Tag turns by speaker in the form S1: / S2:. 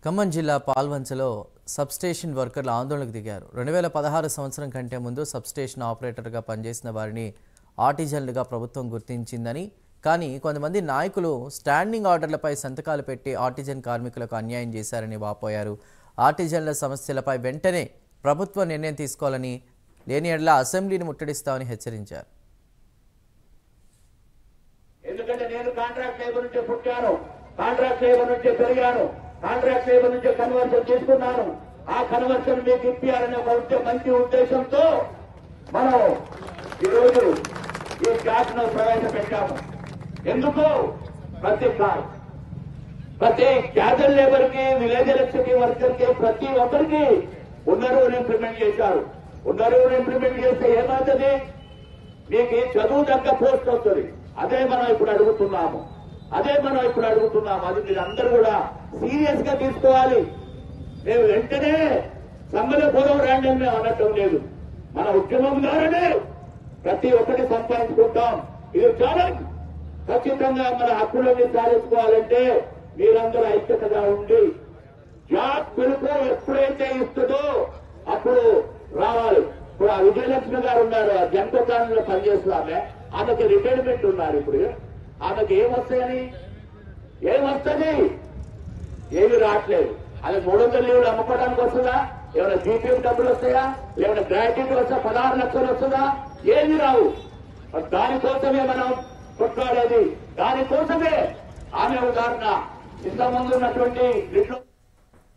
S1: ఖమ్మం జిల్లా పాల్వంచలో సబ్స్టేషన్ వర్కర్లు ఆందోళనకు దిగారు. 2016 సంవత్సరం కంటే ముందు సబ్స్టేషన్ ఆపరేటర్గా పనిచేసిన వారిని ఆర్టిజన్లుగా ప్రభుత్వం గుర్తించిందని, కానీ కొంతమంది నాయకులు స్టాండింగ్ ఆర్డర్లపై సంతకాలు పెట్టి ఆర్టిజన్ కార్మికులకు అన్యాయం చేశారని వాపోయారు. ఆర్టిజన్ల సమస్యలపై వెంటనే ప్రభుత్వం నిర్ణయం తీసుకోవాలని, లేని యెడల అసెంబ్లీని ముట్టడిస్తామని హెచ్చరించారు.
S2: ఎందుకంటే నేను కాంట్రాక్ట్ లేబర్ నుంచి పుట్టాను, కాంట్రాక్ట్ లేబర్ నుంచి పెరిగాను, కాంట్రాక్ట్ లేబర్ నుంచి కన్వర్షన్ తీసుకున్నాను. ఆ కన్వర్షన్ మీకు ఇప్పించాలనే ఒక మంచి ఉద్దేశంతో మనం ఈరోజు ఈ క్యాట్ ను ప్రవేశపెట్టాము. ఎందుకు? ప్రతి క్యాజువల్ లేబర్ కి, విలేజ్ ఎలక్ట్రిసిటీ వర్కర్ కి, ప్రతి ఒక్కరికి ఉన్న రూల్ ఇంప్లిమెంట్ చేశారు. ఉన్న రూల్ ఇంప్లిమెంట్ చేస్తే ఏమవుతుంది? మీకు చదువు తగ్గ పోస్ట్ వస్తుంది. అదే మనం ఇప్పుడు అడుగుతున్నాము. అది మీరు అందరూ కూడా సీరియస్ గా తీసుకోవాలి. మేము వెంటనే సమ్మెలో పోదాం రండి అని మేము అనటం లేదు. మన ఉద్యమం ద్వారానే ప్రతి ఒక్కటి సంపాదించుకుంటాం. ఇది చాలా ఖచ్చితంగా మన హక్కులన్నీ సాధించుకోవాలంటే మీరందరూ ఐక్యతగా ఉండి జాబ్ పిలుపు ఎప్పుడైతే ఇస్తుందో అప్పుడు రావాలి. ఇప్పుడు ఆ విజయలక్ష్మి గారు ఉన్నారు, ఆ జంట కాలంలో పనిచేస్తున్నామే, ఆమెకి రిటైర్మెంట్ ఉన్నారు. ఇప్పుడు ఆమెకి ఏమొస్తాయని, ఏమొస్తుంది? ఏమి రావట్లేదు. అది 300 లీవులు అమ్ముకోవడానికి వస్తుందా? ఏమైనా జీపీఎం డబ్బులు వస్తాయా? ఏమైనా గ్రాట్యుటీ వస్తా? 16 లక్షలు వస్తుందా? ఏమి రావు. దానికోసమే మనం కొట్లాడేది. దానికోసమే ఆమె ఉదాహరణ. ఇంతకుముందు ఉన్నటువంటి